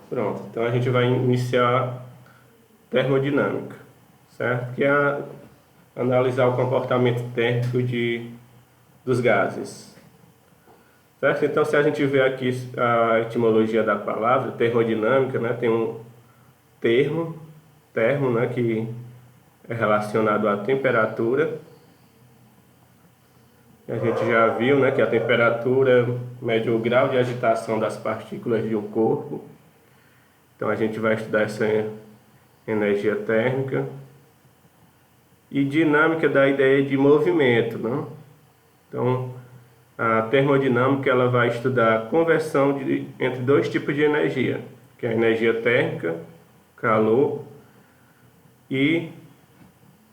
Pronto, então a gente vai iniciar termodinâmica, certo? Que é analisar o comportamento térmico dos gases, certo? Então, se a gente ver aqui a etimologia da palavra termodinâmica, né, tem um termo, né, que é relacionado à temperatura. A gente já viu, né, que a temperatura mede o grau de agitação das partículas de um corpo. Então a gente vai estudar essa energia térmica. E dinâmica da ideia de movimento, né? Então a termodinâmica ela vai estudar a conversão entre dois tipos de energia, que é a energia térmica, calor, e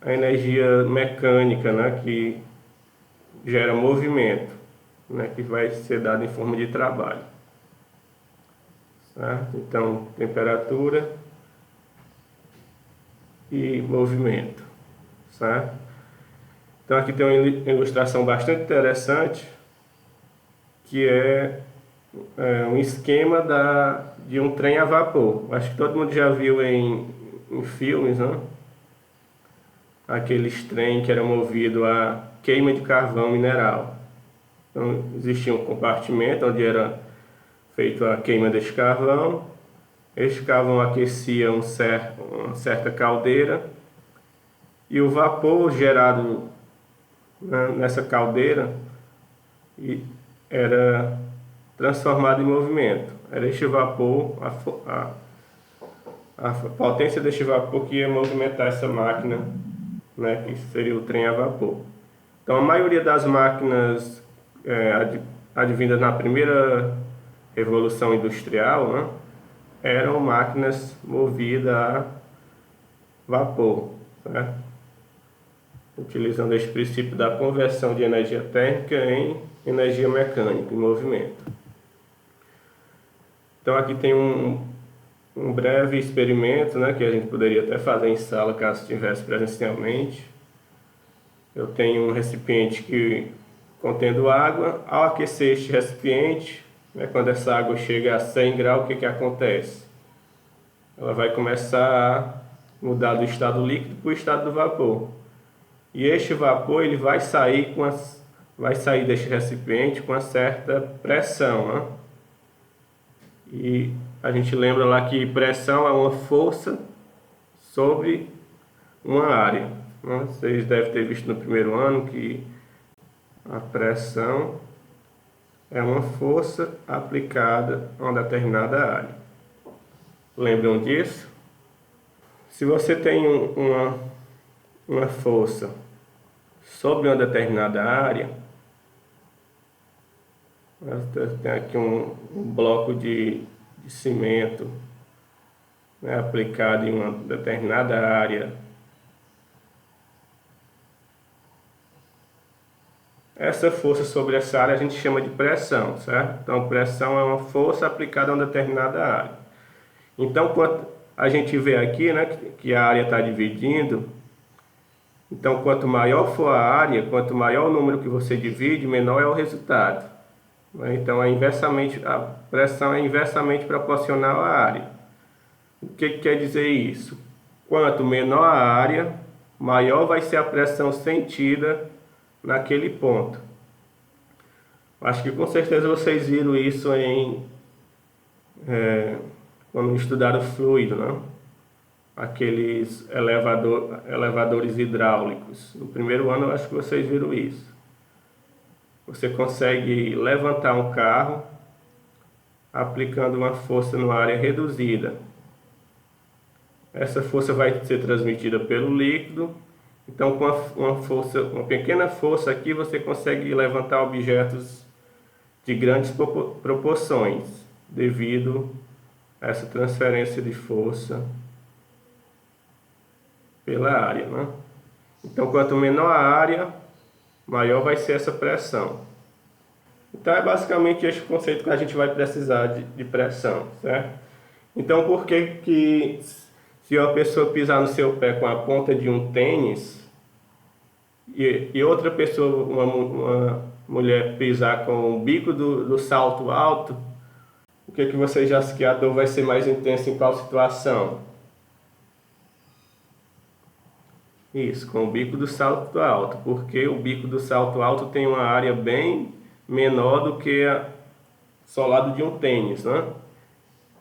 a energia mecânica, né, que gera movimento, né, que vai ser dado em forma de trabalho. Certo? Então, temperatura e movimento. Certo? Então, aqui tem uma ilustração bastante interessante, que é um esquema de um trem a vapor. Acho que todo mundo já viu em filmes, né? Aqueles trem que era movido a queima de carvão mineral. Então, existia um compartimento onde era feito a queima deste carvão. Este carvão aquecia uma certa caldeira e o vapor gerado, né, nessa caldeira era transformado em movimento. Era este vapor, a potência deste vapor que ia movimentar essa máquina, né, que seria o trem a vapor. Então, a maioria das máquinas advindas na primeira revolução industrial, né, eram máquinas movidas a vapor, certo? Utilizando este princípio da conversão de energia térmica em energia mecânica, em movimento. Então, aqui tem um breve experimento, né, que a gente poderia até fazer em sala caso estivesse presencialmente. Eu tenho um recipiente que contendo água. Ao aquecer este recipiente, né, quando essa água chega a 100 graus, o que acontece? Ela vai começar a mudar do estado líquido para o estado do vapor. E este vapor ele vai sair deste recipiente com uma certa pressão, né? E a gente lembra lá que pressão é uma força sobre uma área, né? Vocês devem ter visto no primeiro ano que a pressão é uma força aplicada a uma determinada área. Lembram disso? Se você tem uma força sobre uma determinada área, tem aqui um bloco de cimento, né, aplicado em uma determinada área. Essa força sobre essa área a gente chama de pressão, certo? Então, pressão é uma força aplicada a uma determinada área. Então, quando a gente vê aqui, né, que a área está dividindo, então quanto maior for a área, quanto maior o número que você divide, menor é o resultado. Então, a pressão é inversamente proporcional à área. O que quer dizer isso? Quanto menor a área, maior vai ser a pressão sentida naquele ponto. Acho que com certeza vocês viram isso quando estudaram fluido, né? Aqueles elevadores hidráulicos. No primeiro ano eu acho que vocês viram isso. Você consegue levantar um carro aplicando uma força numa área reduzida. Essa força vai ser transmitida pelo líquido. Então, com uma pequena força aqui, você consegue levantar objetos de grandes proporções, devido a essa transferência de força pela área, né? Então, quanto menor a área, maior vai ser essa pressão. Então, é basicamente este conceito que a gente vai precisar de pressão, certo? Então, por que se uma pessoa pisar no seu pé com a ponta de um tênis e outra pessoa, uma mulher pisar com o bico do salto alto, O que você acha que a dor vai ser mais intensa em qual situação? Isso, com o bico do salto alto, porque o bico do salto alto tem uma área bem menor do que a solado de um tênis, né?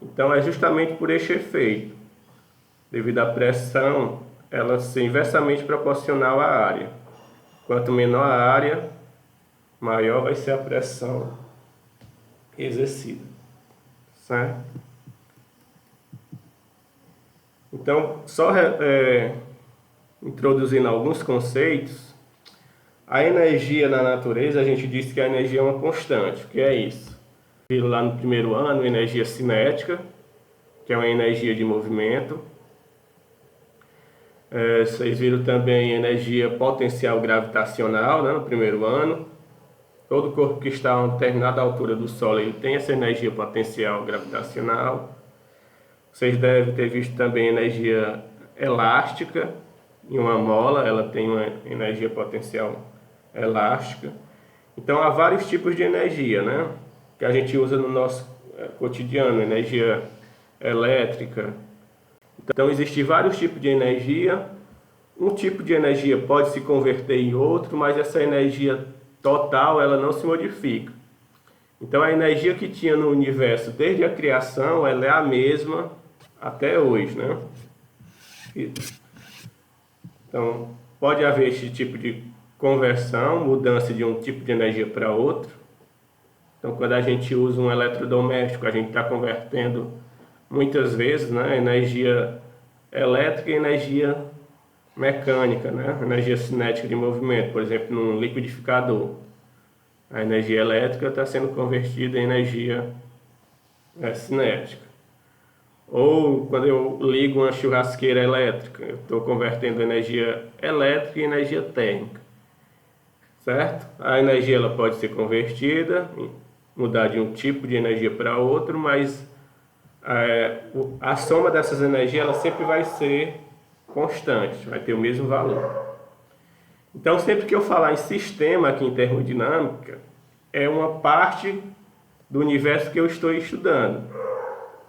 Então é justamente por este efeito, devido à pressão, ela ser inversamente proporcional à área. Quanto menor a área, maior vai ser a pressão exercida, certo? Então, só introduzindo alguns conceitos, a energia na natureza, a gente disse que a energia é uma constante. O que é isso? Viram lá no primeiro ano, energia cinética, que é uma energia de movimento. Vocês viram também energia potencial gravitacional, né, no primeiro ano. Todo corpo que está a uma determinada altura do Sol, ele tem essa energia potencial gravitacional. Vocês devem ter visto também energia elástica. Em uma mola, ela tem uma energia potencial elástica. Então, há vários tipos de energia, né, que a gente usa no nosso cotidiano. Energia elétrica. Então, existem vários tipos de energia. Um tipo de energia pode se converter em outro, mas essa energia total, ela não se modifica. Então, a energia que tinha no universo desde a criação, ela é a mesma até hoje, né? Então, pode haver esse tipo de conversão, mudança de um tipo de energia para outro. Então, quando a gente usa um eletrodoméstico, a gente está convertendo muitas vezes, né, energia elétrica em energia mecânica, né, energia cinética de movimento, por exemplo, num liquidificador. A energia elétrica está sendo convertida em energia cinética. Ou quando eu ligo uma churrasqueira elétrica, eu estou convertendo energia elétrica em energia térmica, certo? A energia ela pode ser convertida, mudar de um tipo de energia para outro, mas a soma dessas energias ela sempre vai ser constante, vai ter o mesmo valor. Então, sempre que eu falar em sistema aqui em termodinâmica, é uma parte do universo que eu estou estudando.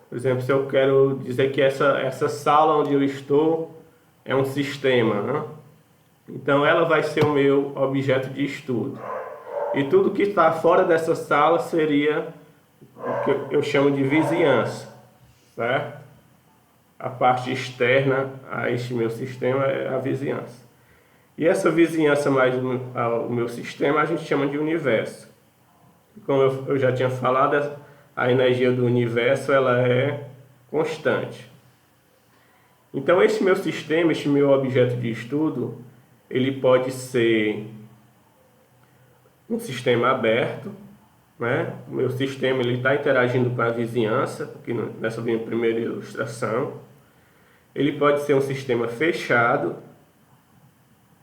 Por exemplo, se eu quero dizer que essa sala onde eu estou é um sistema, né? Então, ela vai ser o meu objeto de estudo. E tudo que está fora dessa sala seria o que eu chamo de vizinhança, certo? A parte externa a este meu sistema é a vizinhança. E essa vizinhança mais ao meu sistema a gente chama de universo. Como eu já tinha falado, a energia do universo ela é constante. Então este meu sistema, este meu objeto de estudo, ele pode ser um sistema aberto, né? O meu sistema está interagindo com a vizinhança, aqui nessa minha primeira ilustração. Ele pode ser um sistema fechado,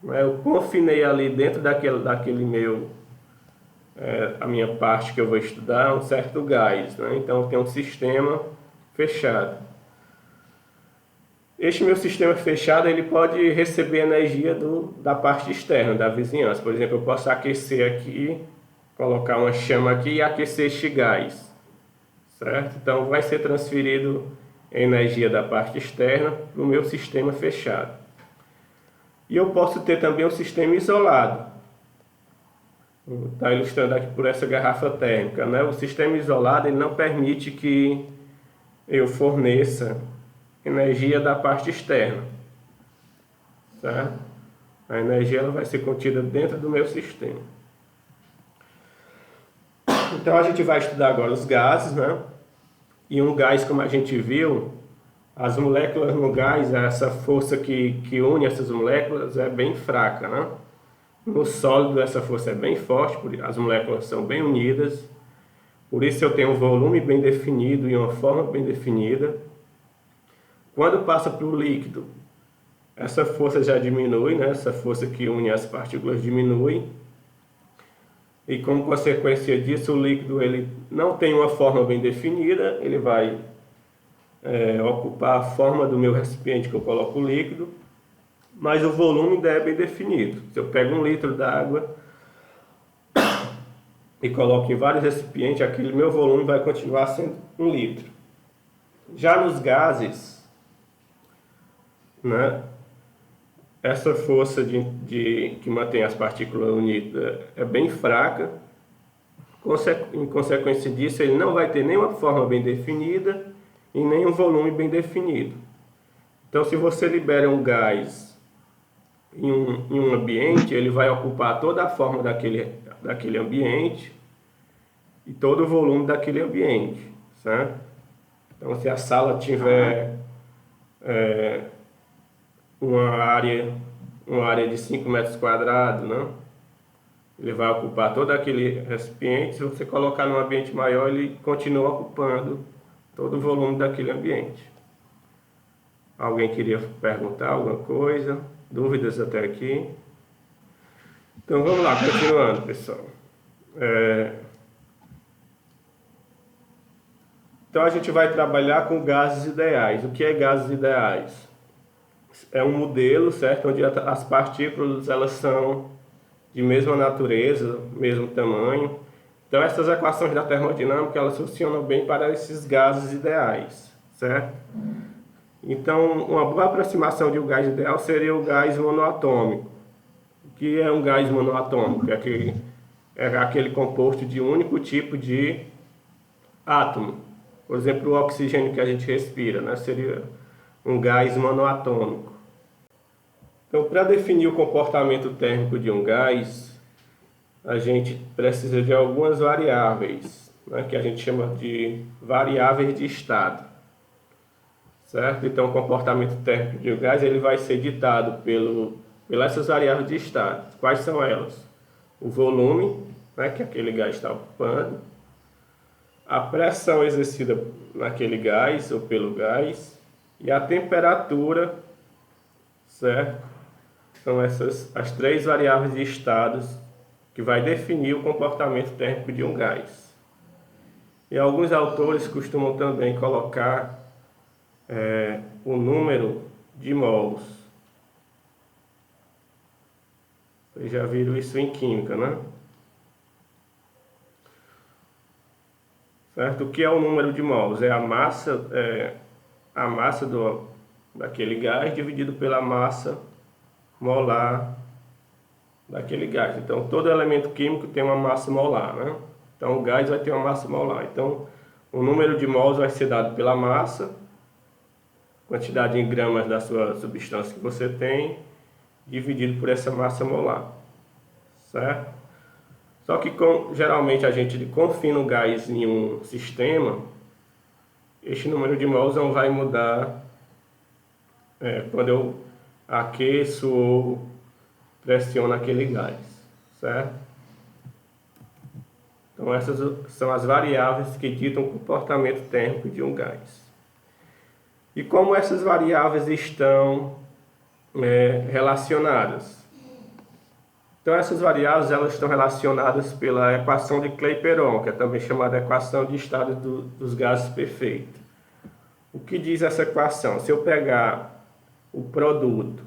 né? Eu confinei ali dentro daquele meu, a minha parte que eu vou estudar, um certo gás, né? Então tem um sistema fechado. Este meu sistema fechado ele pode receber energia da parte externa, da vizinhança. Por exemplo, eu posso aquecer aqui, colocar uma chama aqui e aquecer este gás, certo? Então vai ser transferido energia da parte externa para o meu sistema fechado. E eu posso ter também um sistema isolado. Está ilustrando aqui por essa garrafa térmica, né? O sistema isolado ele não permite que eu forneça energia da parte externa, certo? A energia ela vai ser contida dentro do meu sistema. Então a gente vai estudar agora os gases, né? E um gás, como a gente viu, as moléculas no gás, essa força que une essas moléculas é bem fraca, né? No sólido essa força é bem forte, as moléculas são bem unidas, por isso eu tenho um volume bem definido e uma forma bem definida. Quando passa para o líquido, essa força já diminui, né? Essa força que une as partículas diminui. E como consequência disso, o líquido ele não tem uma forma bem definida, ele vai ocupar a forma do meu recipiente que eu coloco o líquido, mas o volume ainda é bem definido. Se eu pego 1 litro d'água, e coloco em vários recipientes, aquele meu volume vai continuar sendo 1 litro. Já nos gases, né, essa força que mantém as partículas unidas é bem fraca. Em consequência disso, ele não vai ter nenhuma forma bem definida e nem um volume bem definido. Então, se você libera um gás em um ambiente, ele vai ocupar toda a forma daquele ambiente e todo o volume daquele ambiente, certo? Então, se a sala tiver uma área de 5 metros quadrados, né? Ele vai ocupar todo aquele recipiente. Se você colocar num ambiente maior, ele continua ocupando todo o volume daquele ambiente. Alguém queria perguntar alguma coisa? Dúvidas até aqui? Então vamos lá, continuando, pessoal. Então a gente vai trabalhar com gases ideais. O que é gases ideais? É um modelo, certo? Onde as partículas elas são de mesma natureza, mesmo tamanho. Então essas equações da termodinâmica elas funcionam bem para esses gases ideais, certo? Então uma boa aproximação de um gás ideal seria o gás monoatômico. O que é um gás monoatômico? É aquele composto de um único tipo de átomo. Por exemplo, o oxigênio que a gente respira, né? Seria um gás monoatômico. Então, para definir o comportamento térmico de um gás, a gente precisa de algumas variáveis, né, que a gente chama de variáveis de estado, certo? Então, o comportamento térmico de um gás ele vai ser ditado pelas essas variáveis de estado. Quais são elas? O volume, né, que aquele gás está ocupando, a pressão exercida naquele gás ou pelo gás e a temperatura, certo? São essas as 3 variáveis de estados que vai definir o comportamento térmico de um gás. E alguns autores costumam também colocar o número de mols. Vocês já viram isso em química, né? Certo? O que é o número de mols? É a massa daquele gás dividido pela massa molar daquele gás. Então, todo elemento químico tem uma massa molar, né? Então, o gás vai ter uma massa molar. Então, o número de mols vai ser dado pela massa, quantidade em gramas da sua substância que você tem, dividido por essa massa molar, certo? Só que geralmente a gente confina o gás em um sistema, este número de mols não vai mudar quando eu aqueço ou pressiono aquele gás, certo? Então essas são as variáveis que ditam o comportamento térmico de um gás. E como essas variáveis estão relacionadas? Então essas variáveis elas estão relacionadas pela equação de Clapeyron, que é também chamada equação de estado dos gases perfeito. O que diz essa equação? Se eu pegar o produto,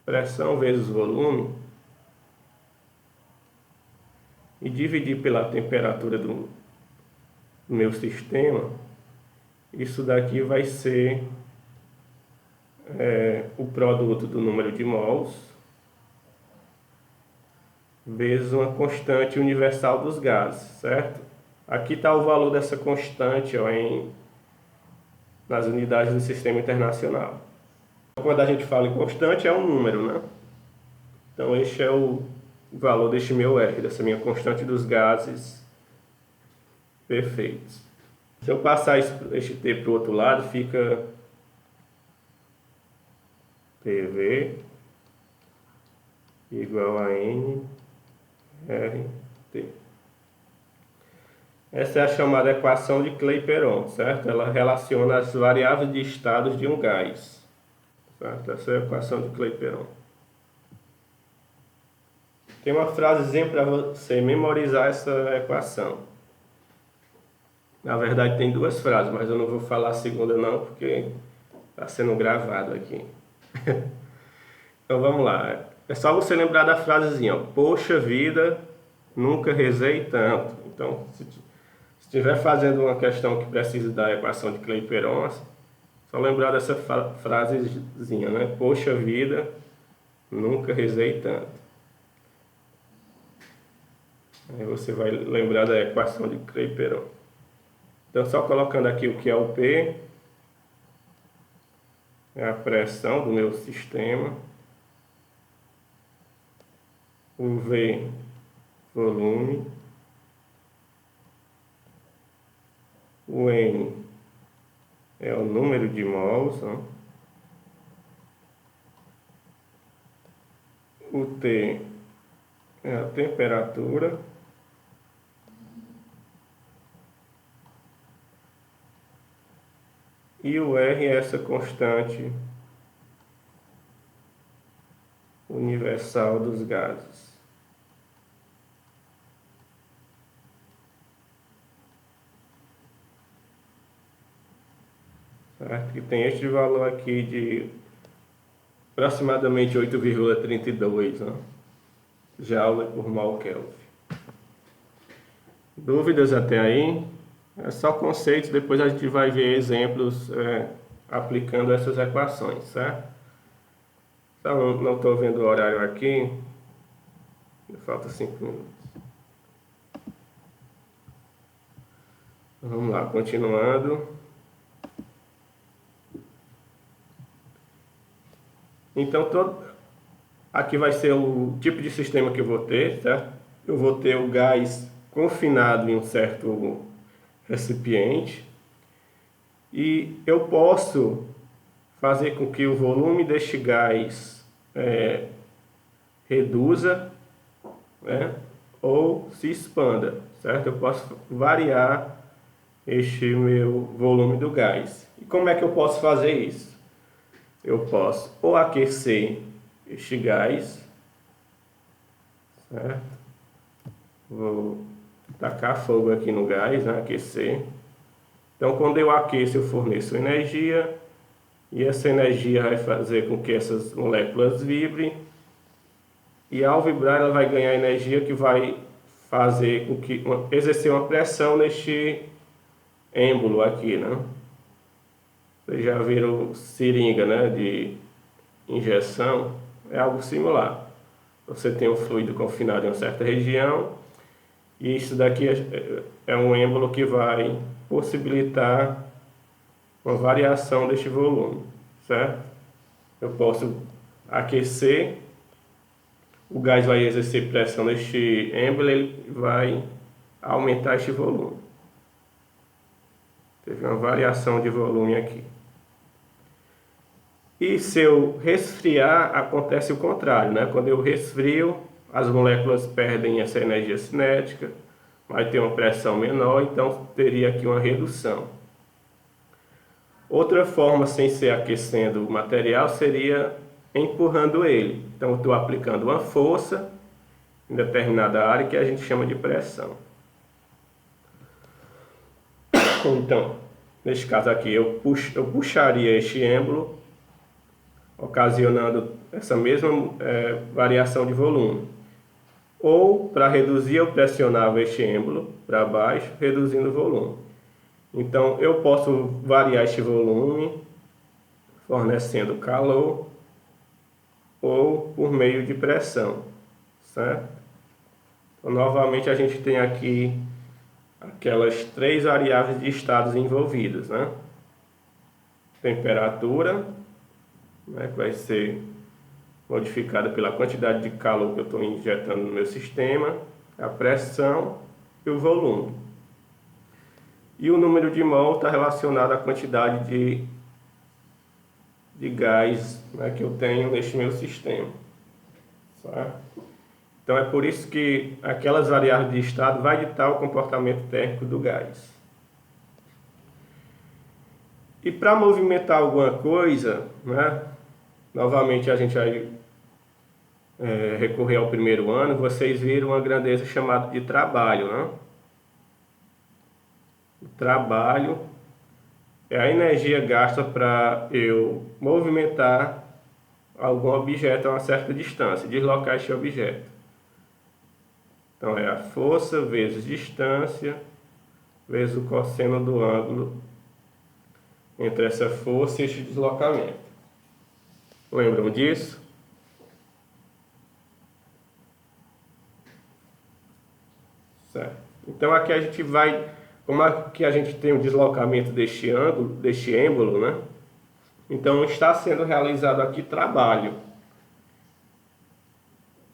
pressão vezes volume, e dividir pela temperatura do meu sistema, isso daqui vai ser o produto do número de mols vezes uma constante universal dos gases, certo? Aqui está o valor dessa constante nas unidades do sistema internacional. Quando a gente fala em constante é um número, né? Então este é o valor deste meu R, dessa minha constante dos gases perfeitos. Se eu passar este T para o outro lado, fica PV igual a N RT. Essa é a chamada equação de Clapeyron, certo? Ela relaciona as variáveis de estados de um gás, certo? Essa é a equação de Clapeyron. Tem uma frasezinha para você memorizar essa equação. Na verdade tem 2 frases, mas eu não vou falar a segunda não, porque está sendo gravado aqui. Então vamos lá. É só você lembrar da frasezinha, ó. Poxa vida, nunca rezei tanto. Então, se estiver fazendo uma questão que precisa da equação de Clapeyron, só lembrar dessa frasezinha, né? Poxa vida, nunca rezei tanto. Aí você vai lembrar da equação de Clapeyron. Então, só colocando aqui o que é o P, é a pressão do meu sistema. O V, volume. O N é o número de mols. Ó. O T é a temperatura. E o R é essa constante universal dos gases. Certo? Que tem este valor aqui de aproximadamente 8,32, né? Joule por mol Kelvin. Dúvidas até aí? É só conceitos, depois a gente vai ver exemplos aplicando essas equações, certo? Então, não estou vendo o horário aqui, falta 5 minutos. Vamos lá, continuando. Então, aqui vai ser o tipo de sistema que eu vou ter, certo? Eu vou ter o gás confinado em um certo recipiente e eu posso fazer com que o volume deste gás reduza, né, ou se expanda, certo? Eu posso variar este meu volume do gás. E como é que eu posso fazer isso? Eu posso ou aquecer este gás, certo? Vou tacar fogo aqui no gás, né? Aquecer. Então, quando eu aqueço, eu forneço energia e essa energia vai fazer com que essas moléculas vibrem e ao vibrar ela vai ganhar energia que vai fazer com que exercer uma pressão neste êmbolo aqui, né? Vocês já viram seringa, né, de injeção? É algo similar. Você tem um fluido confinado em uma certa região e isso daqui é um êmbolo que vai possibilitar uma variação deste volume, certo? Eu posso aquecer, o gás vai exercer pressão neste êmbolo, ele vai aumentar este volume. Teve uma variação de volume aqui. E se eu resfriar, acontece o contrário, né? Quando eu resfrio, as moléculas perdem essa energia cinética, vai ter uma pressão menor, então teria aqui uma redução. Outra forma, sem ser aquecendo o material, seria empurrando ele. Então, eu estou aplicando uma força em determinada área que a gente chama de pressão. Então, neste caso aqui, eu puxaria este êmbolo, ocasionando essa mesma variação de volume. Ou, para reduzir, eu pressionava este êmbolo para baixo, reduzindo o volume. Então, eu posso variar este volume fornecendo calor ou por meio de pressão, certo? Então, novamente, a gente tem aqui aquelas 3 variáveis de estados envolvidas, né? Temperatura, né, que vai ser modificada pela quantidade de calor que eu estou injetando no meu sistema, a pressão e o volume. E o número de mol está relacionado à quantidade de gás, né, que eu tenho neste meu sistema. Certo? Então é por isso que aquelas variáveis de estado vai ditar o comportamento térmico do gás. E para movimentar alguma coisa, né, novamente a gente vai recorrer ao primeiro ano, vocês viram uma grandeza chamada de trabalho, né? O trabalho é a energia gasta para eu movimentar algum objeto a uma certa distância, deslocar este objeto. Então é a força vezes distância vezes o cosseno do ângulo entre essa força e este deslocamento. Lembram disso? Certo. Então aqui a gente vai, como aqui a gente tem o deslocamento deste ângulo, deste êmbolo, né? Então está sendo realizado aqui trabalho.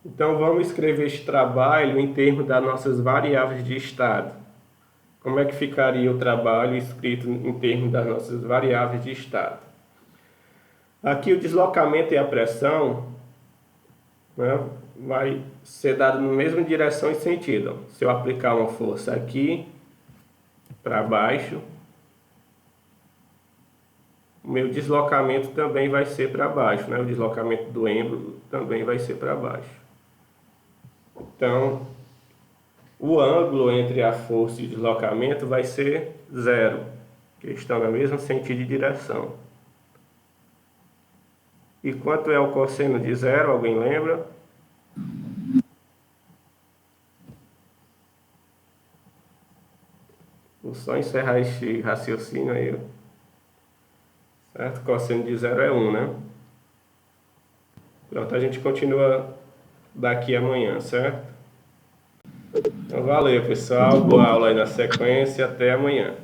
Então vamos escrever este trabalho em termos das nossas variáveis de estado. Como é que ficaria o trabalho escrito em termos das nossas variáveis de estado? Aqui o deslocamento e a pressão, né, vai ser dado na mesma direção e sentido. Se eu aplicar uma força aqui para baixo, o meu deslocamento também vai ser para baixo, né? O deslocamento do êmbolo também vai ser para baixo. Então, o ângulo entre a força e o deslocamento vai ser zero, que estão no mesmo sentido e direção. E quanto é o cosseno de zero? Alguém lembra? Vou só encerrar este raciocínio aí. Certo? Cosseno de zero é 1, né? Pronto, a gente continua daqui amanhã, certo? Então valeu, pessoal. Boa aula aí na sequência. Até amanhã.